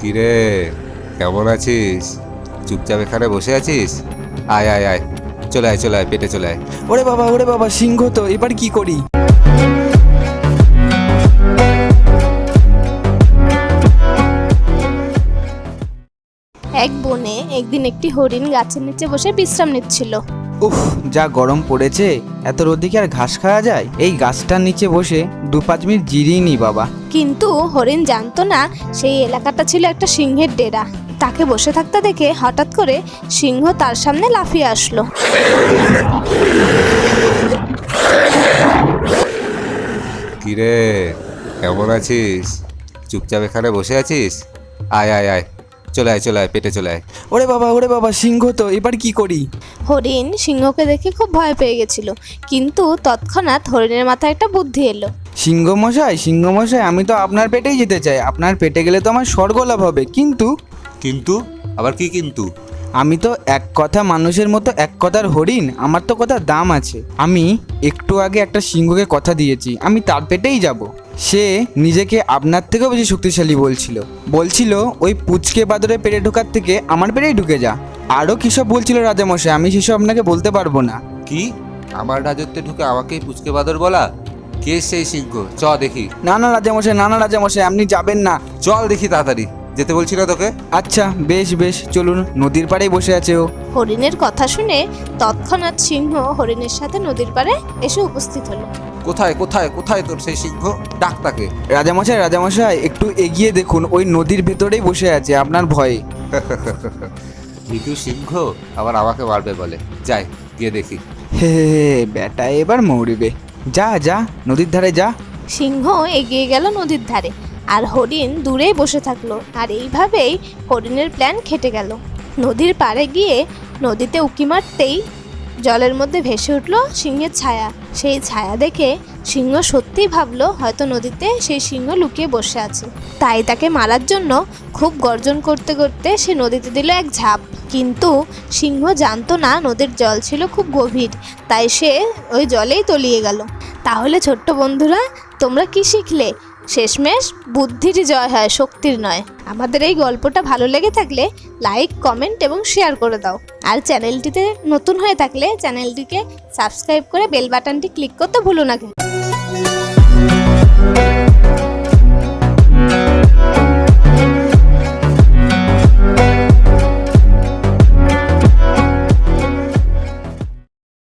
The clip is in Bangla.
কিরে, কেমন আছিস? চুপচাপ এখানে বসে আছিস? আয় আয় আয়, চলে আয় চলে আয়, পেটে চলে আয়। ওরে বাবা সিংহ তো, এবার কি করি? এক বনে একদিন একটি হরিণ গাছের নিচে বসে বিশ্রাম নিচ্ছিল। উফ, যা গরম পড়েছে, এত রোদে কি আর ঘাস খাওয়া যায়? এই গাছটার নিচে বসে 2-5 মিনিট জিরিয়ে নি বাবা। কিন্তু হরিণ জানতো না সেই এলাকাটা ছিল একটা সিংহের ডেরা। তাকে বসে থাকতে দেখে হঠাৎ করে সিংহ তার সামনে লাফিয়ে আসলো। কিরে, কেমন আছিস? চুপচাপ এখানে বসে আছিস? আয় আয় আয়, চলে আয় চলে আয়, পেটে চলে আয়। ওরে বাবা সিংহ তো, এবার কি করি? হরিণ সিংহকে দেখে খুব ভয় পেয়ে গেছিল, কিন্তু তৎক্ষণাৎ হরিণের মাথায় একটা বুদ্ধি এলো। সিংহ মশাই, আমি তো আপনার পেটেই যেতে চাই। আপনার পেটে গেলে তো আমার স্বর্গ লাভ হবে। কিন্তু কিন্তু? আবার কি কিন্তু? আমি তো এক কথা মানুষের মতো এক কথার হরিণ, আমার তো কথার দাম আছে। আমি একটু আগে একটা সিংহকে কথা দিয়েছি, আমি তার পেটেই যাব। সে নিজেকে আপনার থেকেও বেশি শক্তিশালী বলছিল ওই পুচকে বাদরের পেটে ঢোকার থেকে আমার পেটেই ঢুকে যা। আরও কী সব বলছিল রাজামশাই, আমি সেসব আপনাকে বলতে পারবো না। কি? আমার রাজত্বে ঢুকে আমাকেই পুচকে বাদর বলা? কে সেই সিংহ? চ দেখি। না রাজামশাই, আপনি যাবেন না। চল দেখি তাড়াতাড়ি, যেতে বলছি না তোকে? আচ্ছা বেশ চলুন, নদীর পাড়েই বসে আছে ও। হরিণের কথা শুনে তৎক্ষণাৎ সিংহ হরিণের সাথে নদীর পাড়ে এসে উপস্থিত হলো। কোথায় কোথায় কোথায় তোর সেই সিংহ? ডাক তাকে। রাজামশাই একটু এগিয়ে দেখুন, ওই নদীর ভেতরেই বসে আছে আপনার ভয়ে। ভিটু সিংহ আবার আমাকে মারবে বলে? যাই গিয়ে দেখি। হে বেটা এবার মরবে। যা নদীর ধারে যা। সিংহ এগিয়ে গেল নদীর ধারে, আর হরিণ দূরেই বসে থাকলো। আর এইভাবেই হরিণের প্ল্যান খেটে গেল। নদীর পাড়ে গিয়ে নদীতে উঁকি মারতেই জলের মধ্যে ভেসে উঠল সিংহের ছায়া। সেই ছায়া দেখে সিংহ সত্যিই ভাবলো হয়তো নদীতে সেই সিংহ লুকিয়ে বসে আছে। তাই তাকে মারার জন্য খুব গর্জন করতে করতে সে নদীতে দিল এক ঝাঁপ। কিন্তু সিংহ জানতো না নদীর জল ছিল খুব গভীর, তাই সে ওই জলেই তলিয়ে গেল। তাহলে ছোট্ট বন্ধুরা, তোমরা কি শিখলে? শেষমেশ বুদ্ধিরই জয় হয়, শক্তির নয়। আমাদের এই গল্পটা ভালো লেগে থাকলে লাইক, কমেন্ট এবং শেয়ার করে দাও। আর চ্যানেলটিতে নতুন হয়ে থাকলে চ্যানেলটিকে সাবস্ক্রাইব করে বেল বাটনটি ক্লিক করতে ভুলো না।